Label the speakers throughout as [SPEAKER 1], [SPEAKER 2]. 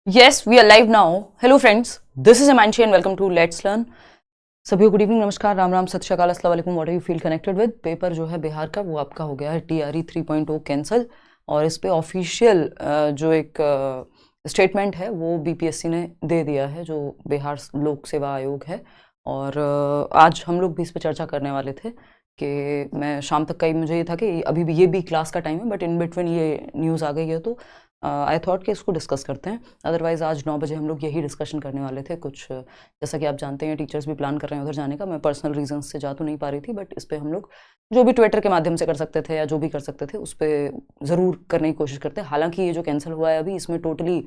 [SPEAKER 1] Yes, we are live now. Hello friends, this is Amanshi and welcome to Let's Learn. सभी को good evening, नमस्कार, राम राम, सत श्री अकाल, अस्सलाम वालेकुम. What are you feel connected with. Paper जो है बिहार का वो आपका हो गया है TRE 3.0 कैंसिल और इस पे ऑफिशियल जो एक स्टेटमेंट है वो BPSC ने दे दिया है, जो बिहार लोक सेवा आयोग है. और आज हम लोग भी इस पे चर्चा करने वाले थे कि मैं शाम तक का ही मुझे ये था कि अभी भी ये भी क्लास का टाइम है, बट इन बिटवीन ये न्यूज़ आ गई है तो आई थॉट कि इसको डिस्कस करते हैं. अदरवाइज़ आज 9 बजे हम लोग यही डिस्कशन करने वाले थे. कुछ जैसा कि आप जानते हैं टीचर्स भी प्लान कर रहे हैं उधर जाने का. मैं पर्सनल रीजंस से जा तो नहीं पा रही थी, बट इस पर हम लोग जो भी ट्विटर के माध्यम से कर सकते थे या जो भी कर सकते थे उस पर ज़रूर करने की कोशिश करते हैं. हालांकि ये जो कैंसिल हुआ है अभी, इसमें टोटली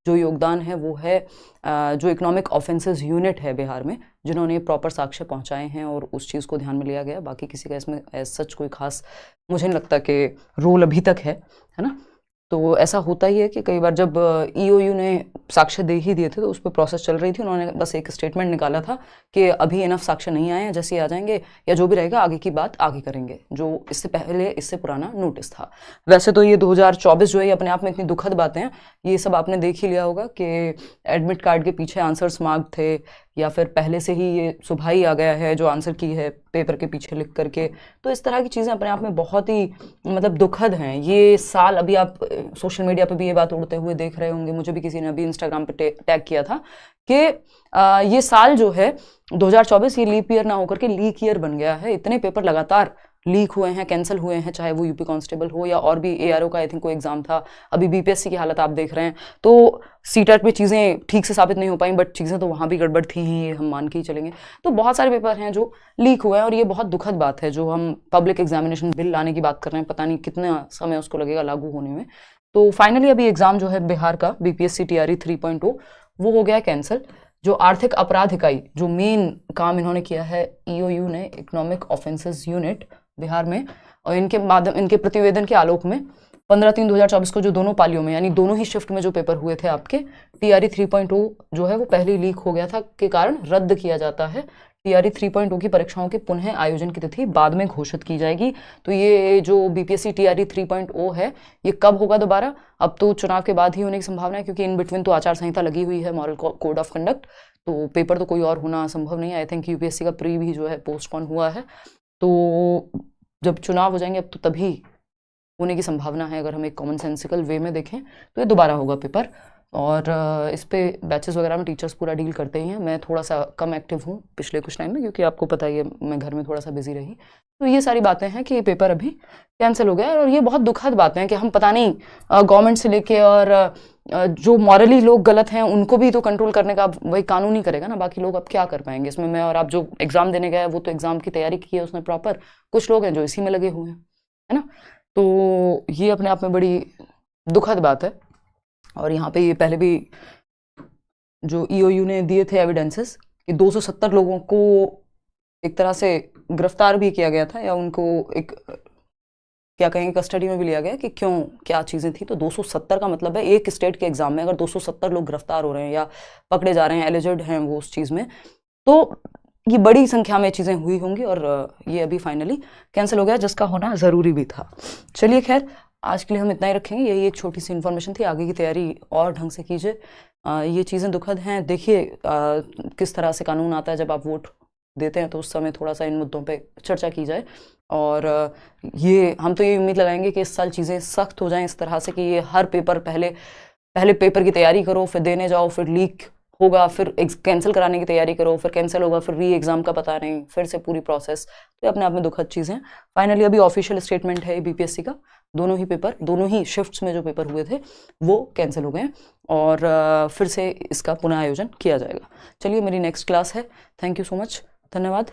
[SPEAKER 1] जो योगदान है वो है जो इकोनॉमिक ऑफेंसेस यूनिट है बिहार में, जिन्होंने प्रॉपर साक्ष्य पहुंचाए हैं और उस चीज़ को ध्यान में लिया गया. बाकी किसी का इसमें एज सच कोई खास मुझे नहीं लगता कि रोल अभी तक है ना. तो ऐसा होता ही है कि कई बार जब EOU ने साक्ष्य दे ही दिए थे तो उस पर प्रोसेस चल रही थी. उन्होंने बस एक स्टेटमेंट निकाला था कि अभी इनफ साक्ष्य नहीं आए हैं, जैसे आ जाएंगे या जो भी रहेगा आगे की बात आगे करेंगे, जो इससे पहले इससे पुराना नोटिस था. वैसे तो ये 2024 जो है अपने आप में इतनी दुखद बातें हैं. ये सब आपने देख ही लिया होगा कि एडमिट कार्ड के पीछे आंसर्स मार्क थे, या फिर पहले से ही ये सुबह ही आ गया है जो आंसर की है पेपर के पीछे लिख करके. तो इस तरह की चीज़ें अपने आप में बहुत ही मतलब दुखद हैं. ये साल अभी आप सोशल मीडिया पे भी ये बात उड़ते हुए देख रहे होंगे. मुझे भी किसी ने अभी इंस्टाग्राम पे टैग किया था कि ये साल जो है 2024 ये लीप ईयर ना होकर के लीक ईयर बन गया है. इतने पेपर लगातार लीक हुए हैं, कैंसिल हुए हैं, चाहे वो यूपी कांस्टेबल हो या और भी ARO का आई थिंक कोई एग्जाम था. अभी BPSC की हालत आप देख रहे हैं. तो CTET में चीज़ें ठीक से साबित नहीं हो पाई, बट चीज़ें तो वहाँ भी गड़बड़ थी ही, हम मान के ही चलेंगे. तो बहुत सारे पेपर हैं जो लीक हुए हैं और ये बहुत दुखद बात है. जो हम पब्लिक एग्जामिनेशन बिल लाने की बात कर रहे हैं, पता नहीं कितना समय उसको लगेगा लागू होने में. तो फाइनली अभी एग्जाम जो है बिहार का BPSC TRE 3.0 वो हो गया कैंसिल. जो आर्थिक अपराध इकाई, जो मेन काम इन्होंने किया है EOU ने, इकोनॉमिक ऑफेंसेस यूनिट बिहार में, और इनके प्रतिवेदन के आलोक में 15/3/2024 को जो दोनों पालियों में यानी दोनों ही शिफ्ट में जो पेपर हुए थे आपके, TRE 3.0 जो है वो पहले लीक हो गया था के कारण रद्द किया जाता है. TRE 3.0 की परीक्षाओं के पुनः आयोजन की तिथि बाद में घोषित की जाएगी. तो ये जो BPSC TRE 3.0 है ये कब होगा दोबारा, अब तो चुनाव के बाद ही होने की संभावना है, क्योंकि इन बिटवीन तो आचार संहिता लगी हुई है, मॉरल कोड ऑफ कंडक्ट. तो पेपर तो कोई और होना संभव नहीं है. आई थिंक UPSC का प्री भी जो है पोस्टपोन हुआ है. तो जब चुनाव हो जाएंगे अब तो तभी होने की संभावना है. अगर हम एक कॉमन सेंसिकल वे में देखें तो ये दोबारा होगा पेपर. और इस पे बैचेस वगैरह में टीचर्स पूरा डील करते ही हैं. मैं थोड़ा सा कम एक्टिव हूँ पिछले कुछ टाइम में, क्योंकि आपको पता ही है मैं घर में थोड़ा सा बिजी रही. तो ये सारी बातें हैं कि ये पेपर अभी कैंसिल हो गया है. और ये बहुत दुखद बातें हैं कि हम पता नहीं गवर्नमेंट से लेके और जो मॉरली लोग गलत हैं उनको भी तो कंट्रोल करने का वही कानून ही करेगा ना. बाकी लोग अब क्या कर पाएंगे इसमें. मैं और आप जो एग्जाम देने गए वो तो एग्जाम की तैयारी की है उसने प्रॉपर. कुछ लोग हैं जो इसी में लगे हुए हैं, है ना. तो ये अपने आप में बड़ी दुखद बात है. और यहाँ पे ये पहले भी जो EOU ने दिए थे एविडेंसेस कि 270 लोगों को एक तरह से गिरफ्तार भी किया गया था, या उनको एक क्या कहेंगे कस्टडी में भी लिया गया कि क्यों क्या चीज़ें थी. तो 270 का मतलब है एक स्टेट के एग्जाम में अगर 270 लोग गिरफ्तार हो रहे हैं या पकड़े जा रहे हैं, एलिजेड हैं वो उस चीज़ में, तो ये बड़ी संख्या में चीज़ें हुई होंगी. और ये अभी फाइनली कैंसिल हो गया, जिसका होना ज़रूरी भी था. चलिए खैर, आज के लिए हम इतना ही रखेंगे. यही एक छोटी सी इन्फॉर्मेशन थी. आगे की तैयारी और ढंग से कीजिए. ये चीज़ें दुखद हैं. देखिए किस तरह से कानून आता है जब आप वोट देते हैं, तो उस समय थोड़ा सा इन मुद्दों पे चर्चा की जाए. और ये हम तो ये उम्मीद लगाएंगे कि इस साल चीज़ें सख्त हो जाएं इस तरह से कि ये हर पेपर पहले पेपर की तैयारी करो, फिर देने जाओ, फिर लीक होगा, फिर कैंसिल कराने की तैयारी करो, फिर कैंसिल होगा, फिर री एग्ज़ाम का पता नहीं, फिर से पूरी प्रोसेस. तो अपने आप में दुखद चीज़ें. फाइनली अभी ऑफिशियल स्टेटमेंट है BPSC का. दोनों ही पेपर, दोनों ही शिफ्ट्स में जो पेपर हुए थे वो कैंसिल हो गए और फिर से इसका पुनः आयोजन किया जाएगा. चलिए, मेरी नेक्स्ट क्लास है. Thank you so much. धन्यवाद.